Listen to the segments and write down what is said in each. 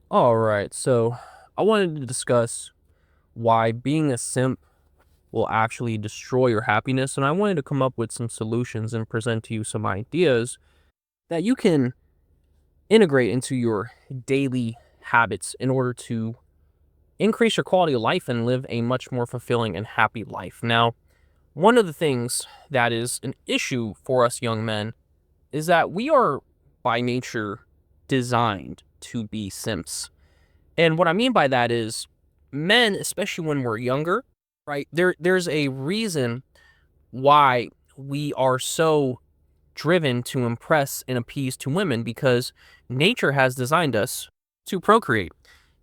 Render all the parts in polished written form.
All right, so I wanted to discuss why being a simp will actually destroy your happiness, and I wanted to come up with some solutions and present to you some ideas that you can integrate into your daily habits in order to increase your quality of life and live a much more fulfilling and happy life. Now, one of the things that is an issue for us young men is that we are by nature designed to be simps. And what I mean by that is men, especially when we're younger, right? There's a reason why we are so driven to impress and appease to women because nature has designed us to procreate.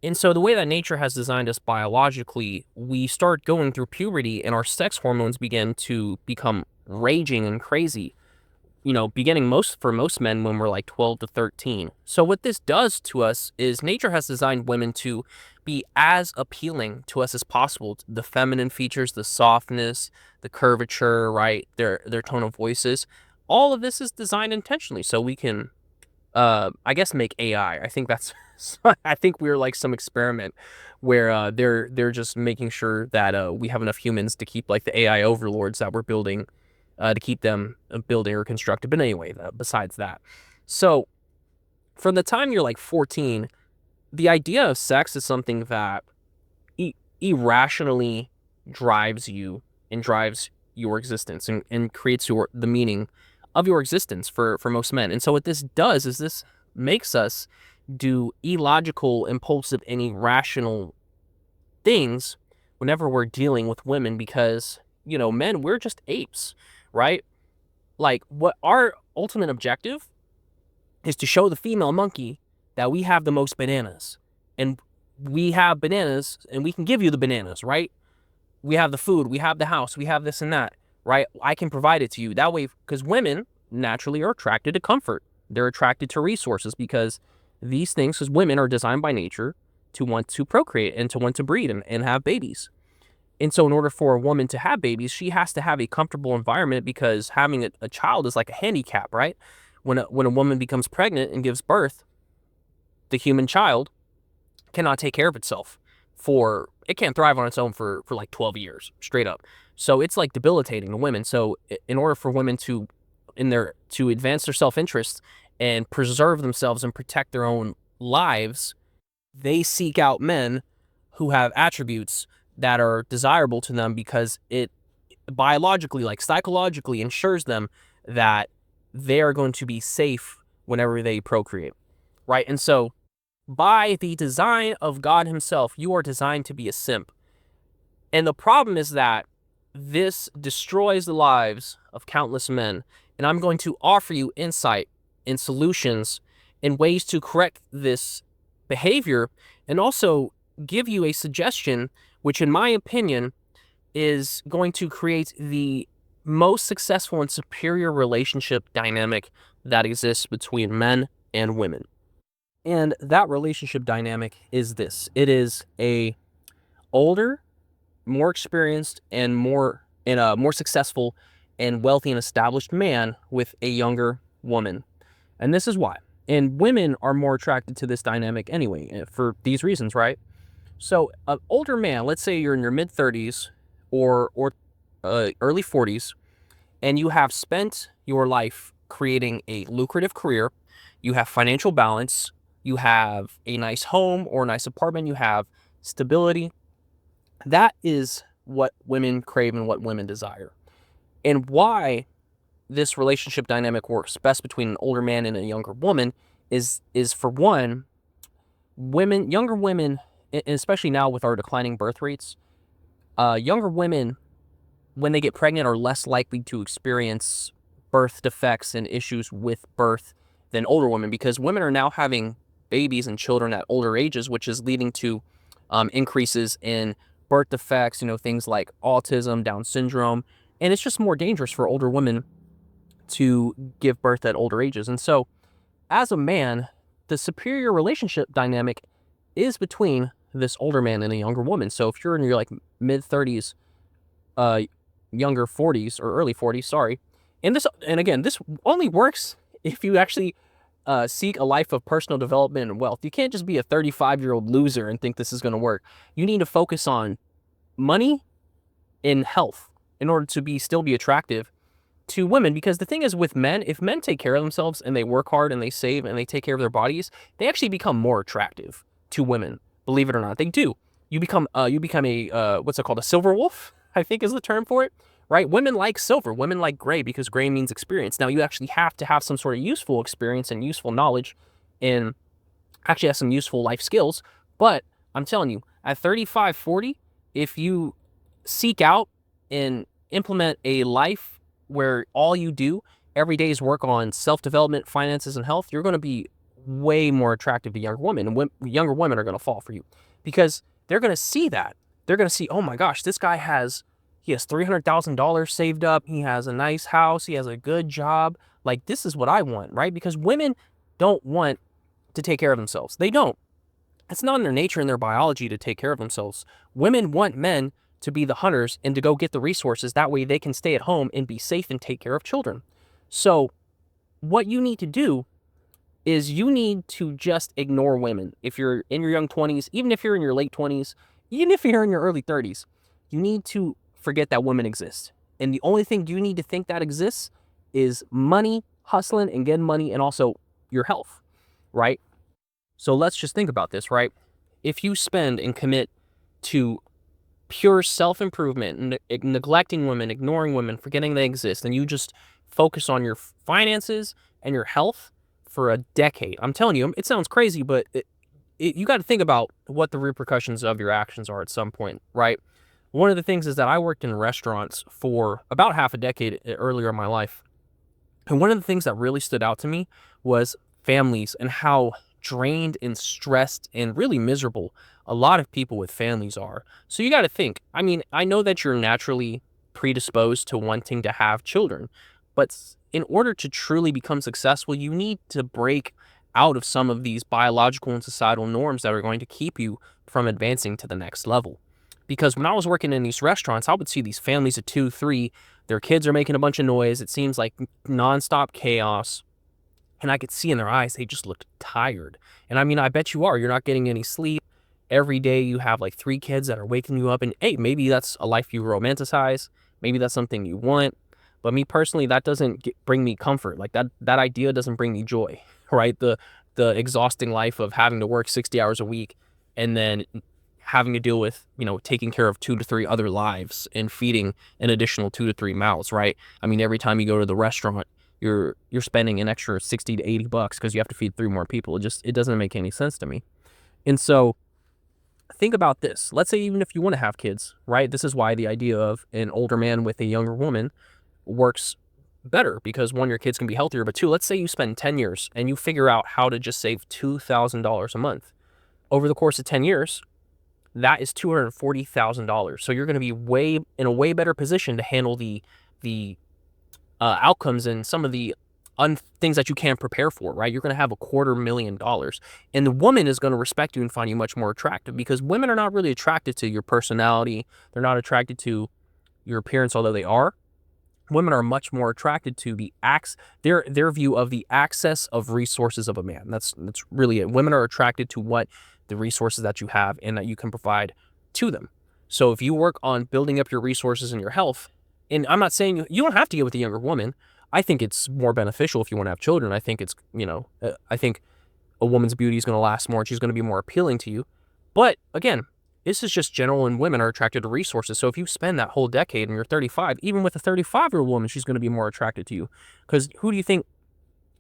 And so the way that nature has designed us biologically, we start going through puberty and our sex hormones begin to become raging and crazy, beginning most men when we're like 12 to 13. So what this does to us is nature has designed women to be as appealing to us as possible. The feminine features, the softness, the curvature, right? Their tone of voices. All of this is designed intentionally so we can I guess make AI. I think that's I think we're like some experiment where they're just making sure that we have enough humans to keep like the AI overlords that we're building to keep them building or constructed. But anyway, besides that, so from the time you're like 14, the idea of sex is something that irrationally drives you and drives your existence and creates the meaning of your existence for most men. And so what this does is this makes us do illogical, impulsive, and irrational things whenever we're dealing with women because, men, we're just apes, right? Like, what our ultimate objective is to show the female monkey that we have the most bananas. And we have bananas and we can give you the bananas, right? We have the food, we have the house, we have this and that, right? I can provide it to you. That way, because women naturally are attracted to comfort. They're attracted to resources because these things, because women are designed by nature to want to procreate and to want to breed and have babies. And so in order for a woman to have babies, she has to have a comfortable environment because having a child is like a handicap, right? When a woman becomes pregnant and gives birth, the human child cannot take care of itself it can't thrive on its own for like 12 years straight up. So it's like debilitating to women. So in order for women to advance their self-interest and preserve themselves and protect their own lives, they seek out men who have attributes that are desirable to them because it biologically, like psychologically, ensures them that they are going to be safe whenever they procreate, right? And so by the design of God himself, you are designed to be a simp. And the problem is that this destroys the lives of countless men. And I'm going to offer you insight and solutions and ways to correct this behavior and also give you a suggestion, which, in my opinion, is going to create the most successful and superior relationship dynamic that exists between men and women. And that relationship dynamic is this. It is a older, more experienced, and more successful and wealthy and established man with a younger woman. And this is why. And women are more attracted to this dynamic anyway, for these reasons, right? So an older man, let's say you're in your mid 30s or early 40s, and you have spent your life creating a lucrative career, you have financial balance, you have a nice home or a nice apartment, you have stability. That is what women crave and what women desire. And why this relationship dynamic works best between an older man and a younger woman is for one, younger women, and especially now with our declining birth rates, younger women, when they get pregnant, are less likely to experience birth defects and issues with birth than older women because women are now having babies and children at older ages, which is leading to increases in birth defects, things like autism, Down syndrome, and it's just more dangerous for older women to give birth at older ages. And so, as a man, the superior relationship dynamic is between this older man and a younger woman. So if you're in your like mid 30s, younger 40s or early 40s, sorry, and again, this only works if you actually seek a life of personal development and wealth. You can't just be a 35-year-old loser and think this is going to work. You need to focus on money and health in order to still be attractive to women. Because the thing is with men, if men take care of themselves and they work hard and they save and they take care of their bodies, they actually become more attractive to women. Believe it or not, they do. You become a what's it called, a silver wolf, I think is the term for it, right? Women like silver, women like gray, because gray means experience. Now you actually have to have some sort of useful experience and useful knowledge and actually have some useful life skills. But I'm telling you, at 35, 40, if you seek out and implement a life where all you do every day is work on self-development, finances, and health, you're going to be way more attractive to younger women. And younger women are going to fall for you because they're going to see that. They're going to see, oh my gosh, this guy has $300,000 saved up. He has a nice house. He has a good job. Like, this is what I want, right? Because women don't want to take care of themselves. They don't. It's not in their nature and their biology to take care of themselves. Women want men to be the hunters and to go get the resources. That way they can stay at home and be safe and take care of children. So what you need to do is you need to just ignore women. If you're in your young 20s, even if you're in your late 20s, even if you're in your early 30s, you need to forget that women exist. And the only thing you need to think that exists is money, hustling and getting money, and also your health, right? So let's just think about this, right? If you spend and commit to pure self-improvement, neglecting women, ignoring women, forgetting they exist, and you just focus on your finances and your health for a decade, I'm telling you, it sounds crazy, but you got to think about what the repercussions of your actions are at some point, right? One of the things is that I worked in restaurants for about half a decade earlier in my life. And one of the things that really stood out to me was families and how drained and stressed and really miserable a lot of people with families are. So you got to think, I mean, I know that you're naturally predisposed to wanting to have children, but in order to truly become successful, you need to break out of some of these biological and societal norms that are going to keep you from advancing to the next level. Because when I was working in these restaurants, I would see these families of 2, 3, their kids are making a bunch of noise. It seems like nonstop chaos. And I could see in their eyes, they just looked tired. And I mean, I bet you are. You're not getting any sleep. Every day you have like 3 kids that are waking you up. And hey, maybe that's a life you romanticize. Maybe that's something you want. But me personally, that doesn't bring me comfort. Like that idea doesn't bring me joy, right? The exhausting life of having to work 60 hours a week and then having to deal with, taking care of 2 to 3 other lives and feeding an additional 2 to 3 mouths, right? I mean, every time you go to the restaurant, you're spending an extra 60 to 80 bucks because you have to feed 3 more people. It doesn't make any sense to me. And so think about this. Let's say even if you want to have kids, right? This is why the idea of an older man with a younger woman works better, because 1, your kids can be healthier, but 2, let's say you spend 10 years and you figure out how to just save $2,000 a month. Over the course of 10 years, that is $240,000. So you're going to be in a way better position to handle the outcomes and some of the things that you can't prepare for, right? You're going to have $250,000, and the woman is going to respect you and find you much more attractive, because women are not really attracted to your personality. They're not attracted to your appearance, although they are. Women are much more attracted to their view of the access of resources of a man. That's really it. Women are attracted to what the resources that you have and that you can provide to them. So if you work on building up your resources and your health, and I'm not saying you don't have to get with a younger woman. I think it's more beneficial if you want to have children. I think it's, I think a woman's beauty is going to last more and she's going to be more appealing to you. But again, this is just general, and women are attracted to resources. So if you spend that whole decade and you're 35, even with a 35-year-old woman, she's going to be more attracted to you. Because who do you think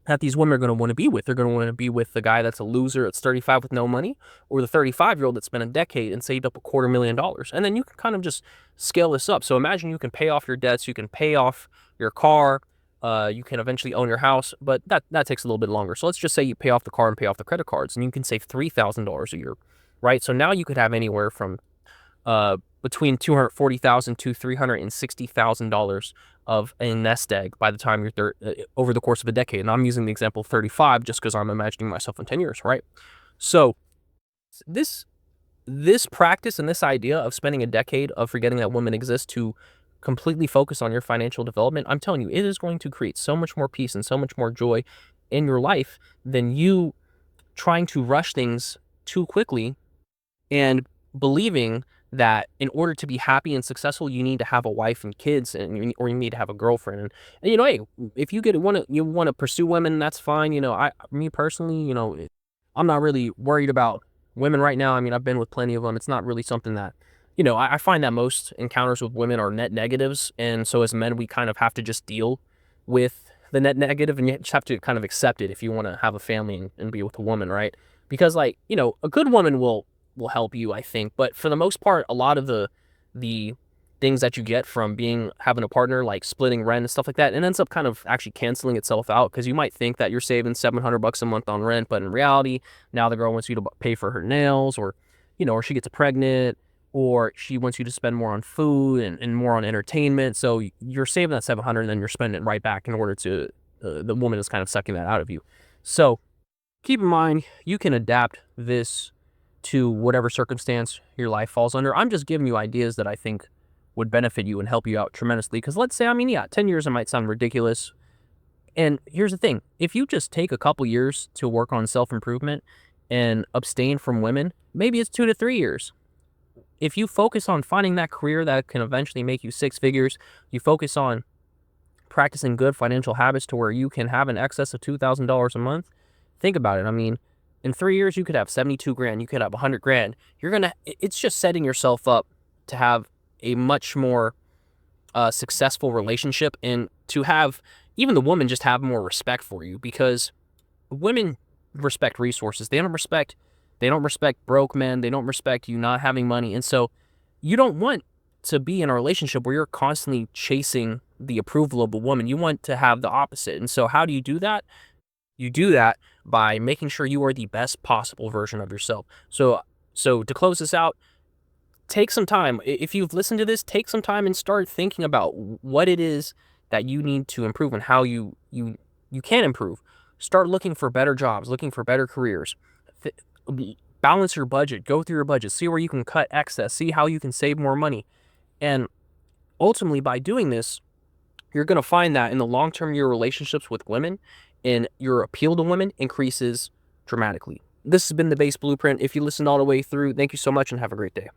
that these women are going to want to be with? They're going to want to be with the guy that's a loser that's 35 with no money, or the 35-year-old that spent a decade and saved up $250,000. And then you can kind of just scale this up. So imagine you can pay off your debts, you can pay off your car, you can eventually own your house, but that takes a little bit longer. So let's just say you pay off the car and pay off the credit cards, and you can save $3,000 a year, right? So now you could have anywhere from between $240,000 to $360,000 of a nest egg by the time you're over the course of a decade. And I'm using the example of 35 just because I'm imagining myself in 10 years, right? So this practice and this idea of spending a decade of forgetting that women exist to completely focus on your financial development, I'm telling you, it is going to create so much more peace and so much more joy in your life than you trying to rush things too quickly and believing that in order to be happy and successful, you need to have a wife and kids, or you need to have a girlfriend. And hey, if you want to pursue women, that's fine. Me personally, I'm not really worried about women right now. I mean, I've been with plenty of them. It's not really something that, I find that most encounters with women are net negatives, and so as men, we kind of have to just deal with the net negative, and you just have to kind of accept it if you want to have a family and be with a woman, right? Because a good woman will help you, I think. But for the most part, a lot of the things that you get from having a partner, like splitting rent and stuff like that, it ends up kind of actually canceling itself out, because you might think that you're saving $700 a month on rent, but in reality, now the girl wants you to pay for her nails, or she gets pregnant, or she wants you to spend more on food and more on entertainment. So you're saving that 700 and then you're spending it right back in order to, the woman is kind of sucking that out of you. So keep in mind, you can adapt this to whatever circumstance your life falls under. I'm just giving you ideas that I think would benefit you and help you out tremendously. Because let's say, 10 years, it might sound ridiculous. And here's the thing. If you just take a couple years to work on self-improvement and abstain from women, maybe it's 2 to 3 years. If you focus on finding that career that can eventually make you six figures, you focus on practicing good financial habits to where you can have an excess of $2,000 a month, think about it. In 3 years, you could have 72 grand, you could have 100 grand. It's just setting yourself up to have a much more successful relationship, and to have even the woman just have more respect for you, because women respect resources. They don't respect broke men. They don't respect you not having money. And so you don't want to be in a relationship where you're constantly chasing the approval of a woman. You want to have the opposite. And so how do you do that? You do that by making sure you are the best possible version of yourself. So to close this out, take some time. If you've listened to this, take some time and start thinking about what it is that you need to improve and how you can improve. Start looking for better jobs, looking for better careers. Balance your budget, go through your budget, see where you can cut excess, see how you can save more money. And ultimately, by doing this, you're going to find that in the long term, your relationships with women and your appeal to women increases dramatically. This has been the Base Blueprint. If you listened all the way through, thank you so much and have a great day.